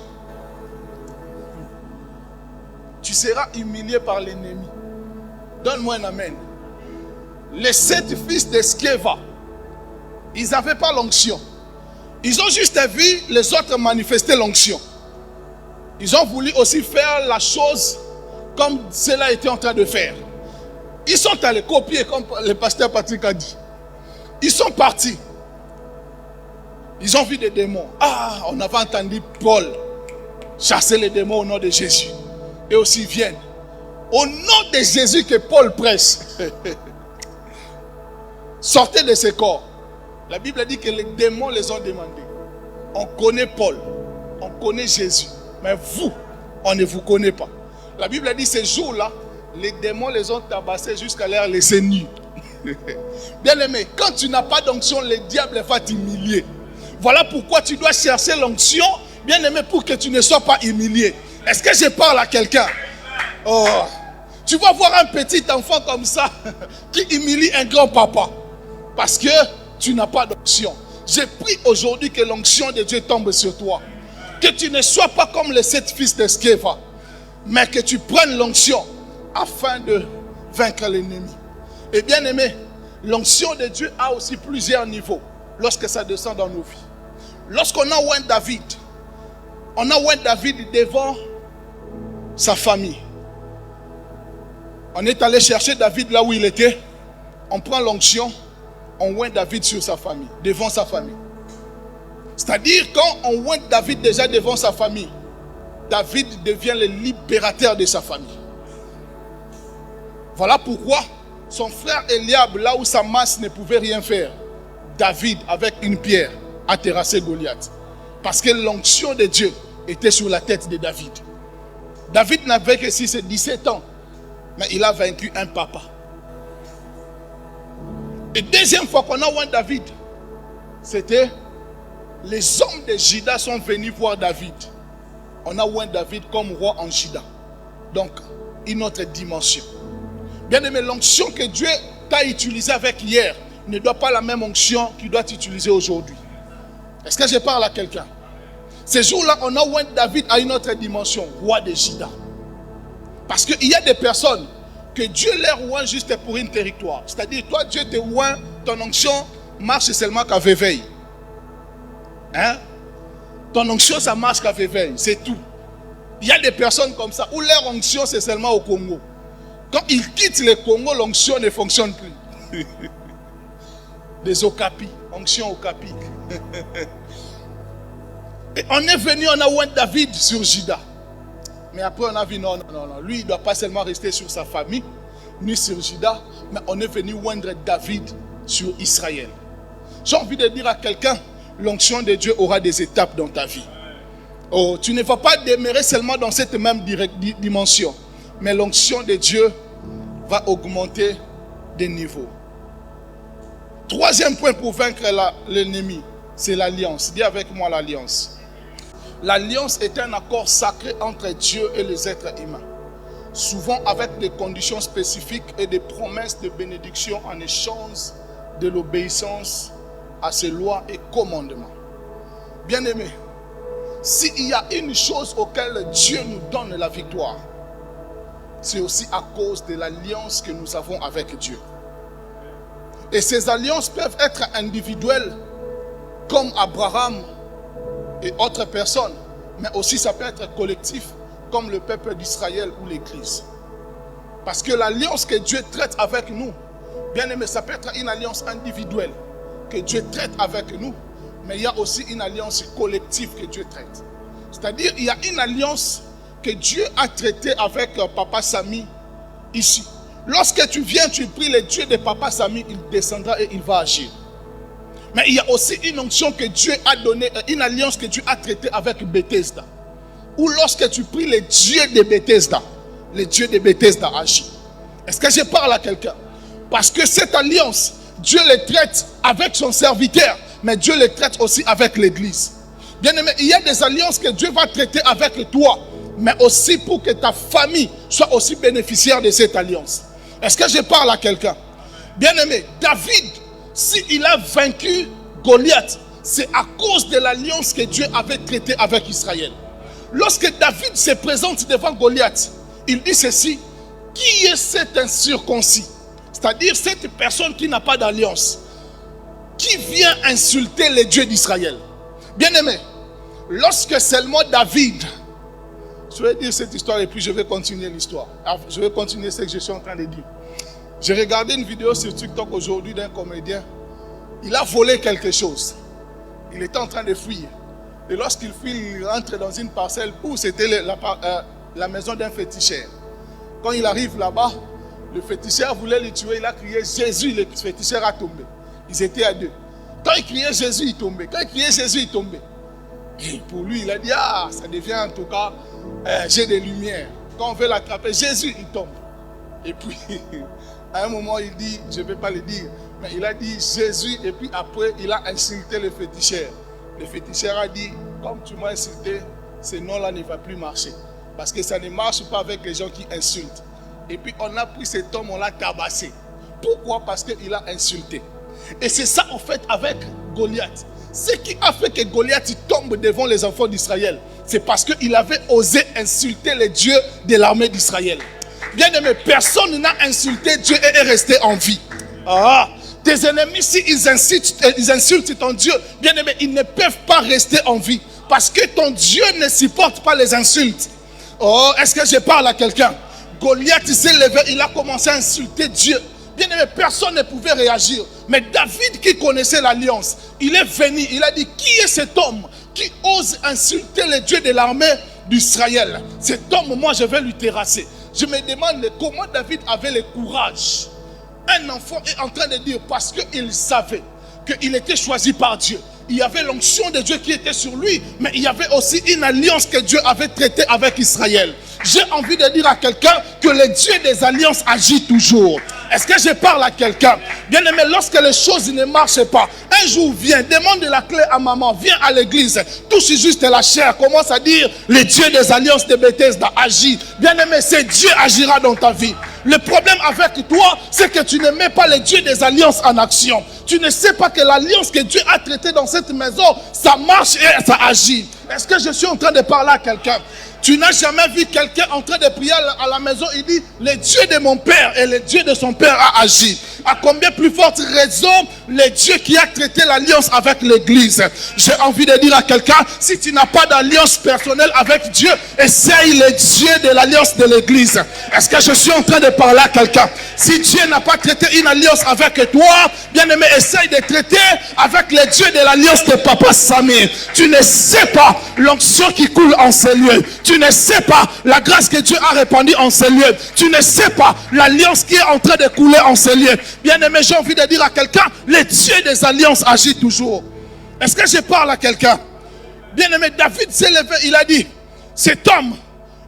tu seras humilié par l'ennemi. Donne-moi un amen. Les 7 fils d'Eskéva, ils n'avaient pas l'onction. Ils ont juste vu les autres manifester l'onction. Ils ont voulu aussi faire la chose comme cela était en train de faire. Ils sont allés copier comme le pasteur Patrick a dit. Ils sont partis. Ils ont vu des démons. Ah, on avait entendu Paul chasser les démons au nom de Jésus. Et aussi viennent. Au nom de Jésus que Paul presse. Sortez de ce corps. La Bible dit que les démons les ont demandé. On connaît Paul. On connaît Jésus. Mais vous, on ne vous connaît pas. La Bible dit ces jours-là, les démons les ont tabassés jusqu'à leur laisser nus. Bien aimé, quand tu n'as pas d'onction, le diable va t'humilier. Voilà pourquoi tu dois chercher l'onction, bien aimé, pour que tu ne sois pas humilié. Est-ce que je parle à quelqu'un? Oh, tu vas voir un petit enfant comme ça qui humilie un grand papa parce que tu n'as pas d'onction. J'ai pris aujourd'hui que l'onction de Dieu tombe sur toi. Que tu ne sois pas comme les 7 fils d'Eskéva, mais que tu prennes l'onction afin de vaincre l'ennemi. Et bien aimé, l'onction de Dieu a aussi plusieurs niveaux lorsque ça descend dans nos vies. Lorsqu'on a oint David, on a oint David devant sa famille. On est allé chercher David là où il était. On prend l'onction, on oint David sur sa famille, devant sa famille. C'est-à-dire quand on oint David déjà devant sa famille, David devient le libérateur de sa famille. Voilà pourquoi son frère Eliab, là où sa masse ne pouvait rien faire, David avec une pierre a terrassé Goliath. Parce que l'onction de Dieu était sur la tête de David. David n'avait que 17 ans, mais il a vaincu un papa. Et deuxième fois qu'on a oint David, c'était les hommes de Juda sont venus voir David. On a oint David comme roi en Juda. Donc, une autre dimension. Bien aimé, l'onction que Dieu t'a utilisée avec hier ne doit pas la même onction qu'il doit utiliser aujourd'hui. Est-ce que je parle à quelqu'un? Ce jour-là, on a oint David à une autre dimension, roi de Juda. Parce qu'il y a des personnes que Dieu leur oint juste pour un territoire. C'est-à-dire, toi, Dieu te oint, ton onction marche seulement qu'à Véveille. Hein? Ton onction, ça marche qu'à Véveille, c'est tout. Il y a des personnes comme ça où leur onction, c'est seulement au Congo. Quand ils quittent le Congo, l'onction ne fonctionne plus. Des Okapi, onction Okapi. Et on est venu, on a oint David sur Juda. Mais après on a vu, non. Lui, il ne doit pas seulement rester sur sa famille, ni sur Juda, mais on est venu oindre David sur Israël. J'ai envie de dire à quelqu'un, l'onction de Dieu aura des étapes dans ta vie. Oh, tu ne vas pas demeurer seulement dans cette même dimension, mais l'onction de Dieu va augmenter des niveaux. Troisième point pour vaincre l'ennemi, c'est l'alliance. Dis avec moi l'alliance. L'alliance est un accord sacré entre Dieu et les êtres humains, souvent avec des conditions spécifiques et des promesses de bénédiction en échange de l'obéissance à ses lois et commandements. Bien-aimés, s'il y a une chose auquel Dieu nous donne la victoire, c'est aussi à cause de l'alliance que nous avons avec Dieu. Et ces alliances peuvent être individuelles, comme Abraham et autres personnes, mais aussi ça peut être collectif, comme le peuple d'Israël ou l'Église. Parce que l'alliance que Dieu traite avec nous, bien aimé, ça peut être une alliance individuelle que Dieu traite avec nous, mais il y a aussi une alliance collective que Dieu traite. C'est-à-dire, il y a une alliance que Dieu a traitée avec Papa Samy ici. Lorsque tu viens, tu pries le Dieu de Papa Samy, il descendra et il va agir. Mais il y a aussi une onction que Dieu a donnée, une alliance que Dieu a traitée avec Bethesda. Ou lorsque tu pries le Dieu de Bethesda, le Dieu de Bethesda agit. Est-ce que je parle à quelqu'un? Parce que cette alliance, Dieu le traite avec son serviteur, mais Dieu le traite aussi avec l'église. Bien aimé, il y a des alliances que Dieu va traiter avec toi, mais aussi pour que ta famille soit aussi bénéficiaire de cette alliance. Est-ce que je parle à quelqu'un? Bien aimé, David, s'il a vaincu Goliath, c'est à cause de l'alliance que Dieu avait traitée avec Israël. Lorsque David se présente devant Goliath, il dit ceci: qui est cet incirconcis? C'est-à-dire cette personne qui n'a pas d'alliance, qui vient insulter les dieux d'Israël. Bien aimé, lorsque seulement David, je vais dire cette histoire et puis je vais continuer l'histoire. Je vais continuer ce que je suis en train de dire. J'ai regardé une vidéo sur TikTok aujourd'hui d'un comédien. Il a volé quelque chose. Il était en train de fuir. Et lorsqu'il fuit, il rentre dans une parcelle où c'était la maison d'un féticheur. Quand il arrive là-bas, le féticheur voulait le tuer. Il a crié Jésus, le féticheur a tombé. Ils étaient à deux. Quand il criait Jésus, il tombait. Quand il criait Jésus, il tombait. Et pour lui, il a dit, ah, ça devient en tout cas, j'ai des lumières. Quand on veut l'attraper, Jésus, il tombe. Et puis, à un moment, il dit, je ne vais pas le dire, mais il a dit Jésus, et puis après, il a insulté le féticheur. Le féticheur a dit, comme tu m'as insulté, ce nom-là ne va plus marcher. Parce que ça ne marche pas avec les gens qui insultent. Et puis, on a pris cet homme, on l'a tabassé. Pourquoi? Parce qu'il a insulté. Et c'est ça, en fait, avec Goliath. Ce qui a fait que Goliath tombe devant les enfants d'Israël, c'est parce qu'il avait osé insulter les dieux de l'armée d'Israël. Bien aimé, personne n'a insulté Dieu et est resté en vie. Ah, tes ennemis, si ils insultent ton Dieu, bien aimé, ils ne peuvent pas rester en vie. Parce que ton Dieu ne supporte pas les insultes. Oh, est-ce que je parle à quelqu'un? Goliath s'est levé, il a commencé à insulter Dieu. Bien aimé, personne ne pouvait réagir. Mais David, qui connaissait l'alliance, il est venu, il a dit, qui est cet homme qui ose insulter les dieux de l'armée d'Israël? Cet homme, moi, je vais lui terrasser. Je me demande comment David avait le courage. Un enfant est en train de dire, parce qu'il savait qu'il était choisi par Dieu. Il y avait l'onction de Dieu qui était sur lui, mais il y avait aussi une alliance que Dieu avait traitée avec Israël. J'ai envie de dire à quelqu'un que le Dieu des alliances agit toujours. Est-ce que je parle à quelqu'un? Bien aimé, lorsque les choses ne marchent pas, un jour viens, demande la clé à maman, viens à l'église, touche juste la chair, commence à dire, le Dieu des alliances de Bethesda agit. Bien aimé, c'est Dieu agira dans ta vie. Le problème avec toi, c'est que tu ne mets pas le Dieu des alliances en action. Tu ne sais pas que l'alliance que Dieu a traitée dans cette maison, ça marche et ça agit. Est-ce que je suis en train de parler à quelqu'un? Tu n'as jamais vu quelqu'un en train de prier à la maison, il dit, le Dieu de mon père et le Dieu de son père a agi. À combien plus forte raison, le Dieu qui a traité l'alliance avec l'église. J'ai envie de dire à quelqu'un, si tu n'as pas d'alliance personnelle avec Dieu, essaye le Dieu de l'alliance de l'église. Est-ce que je suis en train de parler à quelqu'un? Si Dieu n'a pas traité une alliance avec toi, bien aimé, essaye de traiter avec le Dieu de l'alliance de Papa Samy. Tu ne sais pas l'onction qui coule en ces lieux. Tu ne sais pas la grâce que Dieu a répandue en ces lieux. Tu ne sais pas l'alliance qui est en train de couler en ces lieux. Bien aimé, j'ai envie de dire à quelqu'un, le Dieu des alliances agit toujours. Est-ce que je parle à quelqu'un? Bien aimé, David s'est levé, il a dit, cet homme,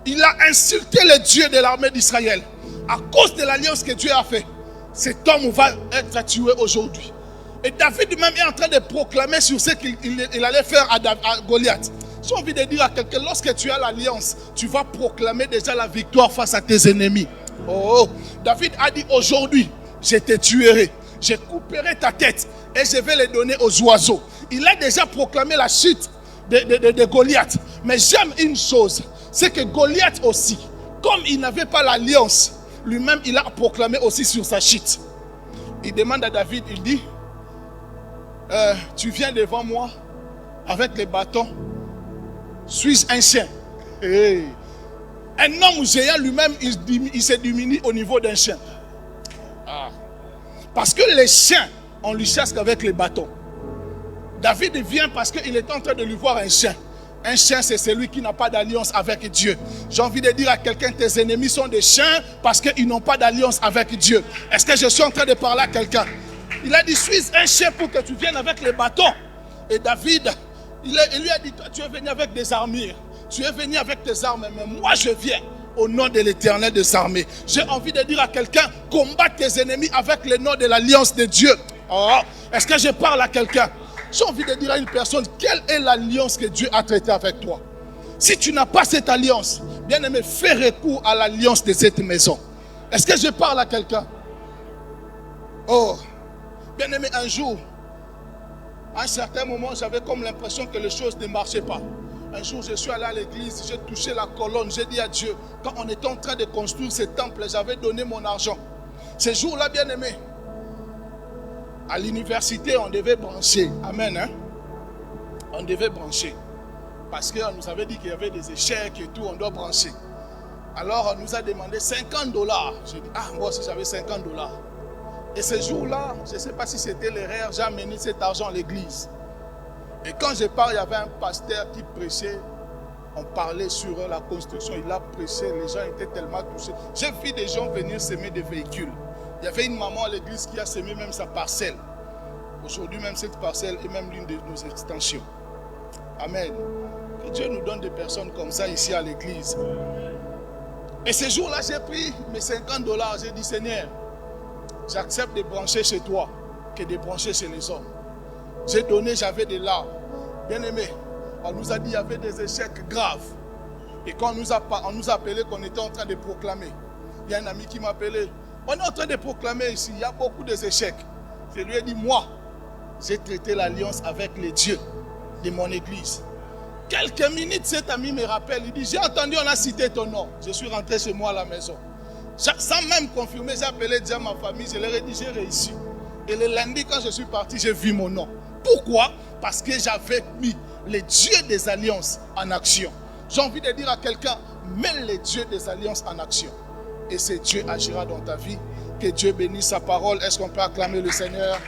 il a insulté le Dieu de l'armée d'Israël. À cause de l'alliance que Dieu a fait, cet homme va être tué aujourd'hui. Et David même est en train de proclamer sur ce qu'il allait faire à Goliath. J'ai envie de dire à quelqu'un, lorsque tu as l'alliance, tu vas proclamer déjà la victoire face à tes ennemis. Oh, David a dit aujourd'hui, je te tuerai, je couperai ta tête et je vais les donner aux oiseaux. Il a déjà proclamé la chute de Goliath. Mais j'aime une chose, c'est que Goliath aussi, comme il n'avait pas l'alliance, lui-même il a proclamé aussi sur sa chute. Il demande à David, il dit, tu viens devant moi avec les bâtons, suis-je un chien? Hey. Un homme géant lui-même, il se diminue au niveau d'un chien. Ah. Parce que les chiens, on lui chasse qu'avec les bâtons. David vient parce qu'il est en train de lui voir un chien. Un chien, c'est celui qui n'a pas d'alliance avec Dieu. J'ai envie de dire à quelqu'un, tes ennemis sont des chiens parce qu'ils n'ont pas d'alliance avec Dieu. Est-ce que je suis en train de parler à quelqu'un? Il a dit, suis un chien pour que tu viennes avec les bâtons. Et David, il lui a dit, toi, tu es venu avec des armures. Tu es venu avec tes armes, mais moi je viens au nom de l'Éternel des armées. J'ai envie de dire à quelqu'un, combat tes ennemis avec le nom de l'alliance de Dieu. Oh, est-ce que je parle à quelqu'un? J'ai envie de dire à une personne, quelle est l'alliance que Dieu a traitée avec toi? Si tu n'as pas cette alliance, bien aimé, fais recours à l'alliance de cette maison. Est-ce que je parle à quelqu'un? Oh, bien aimé, un jour, à un certain moment, j'avais comme l'impression que les choses ne marchaient pas. Un jour, je suis allé à l'église, j'ai touché la colonne, j'ai dit à Dieu, quand on était en train de construire ce temple, j'avais donné mon argent. Ce jour-là, bien aimé, à l'université, on devait brancher. Amen. Hein? On devait brancher. Parce qu'on nous avait dit qu'il y avait des échecs et tout, on doit brancher. Alors, on nous a demandé $50. J'ai dit, ah, moi aussi j'avais $50. Et ce jour-là, je ne sais pas si c'était l'erreur, j'ai amené cet argent à l'église. Et quand je pars, il y avait un pasteur qui prêchait. On parlait sur la construction, il a prêché, les gens étaient tellement touchés. J'ai vu des gens venir semer des véhicules. Il y avait une maman à l'église qui a semé même sa parcelle. Aujourd'hui, même cette parcelle est même l'une de nos extensions. Amen. Que Dieu nous donne des personnes comme ça ici à l'église. Et ce jour-là, j'ai pris mes $50. J'ai dit, Seigneur, j'accepte de brancher chez toi que de brancher chez les hommes. J'ai donné, j'avais des larmes. Bien aimé, on nous a dit qu'il y avait des échecs graves. Et quand on nous a appelé qu'on était en train de proclamer, il y a un ami qui m'a appelé. On est en train de proclamer ici, il y a beaucoup d'échecs. Je lui ai dit, moi, j'ai traité l'alliance avec les dieux de mon église. Quelques minutes, cet ami me rappelle, il dit, j'ai entendu, on a cité ton nom. Je suis rentré chez moi à la maison. Sans même confirmer, j'ai appelé déjà ma famille, je leur ai dit, j'ai réussi. Et le lundi, quand je suis parti, j'ai vu mon nom. Pourquoi? Parce que j'avais mis les dieux des alliances en action. J'ai envie de dire à quelqu'un, mets les dieux des alliances en action. Et ce Dieu agira dans ta vie. Que Dieu bénisse sa parole. Est-ce qu'on peut acclamer le Seigneur?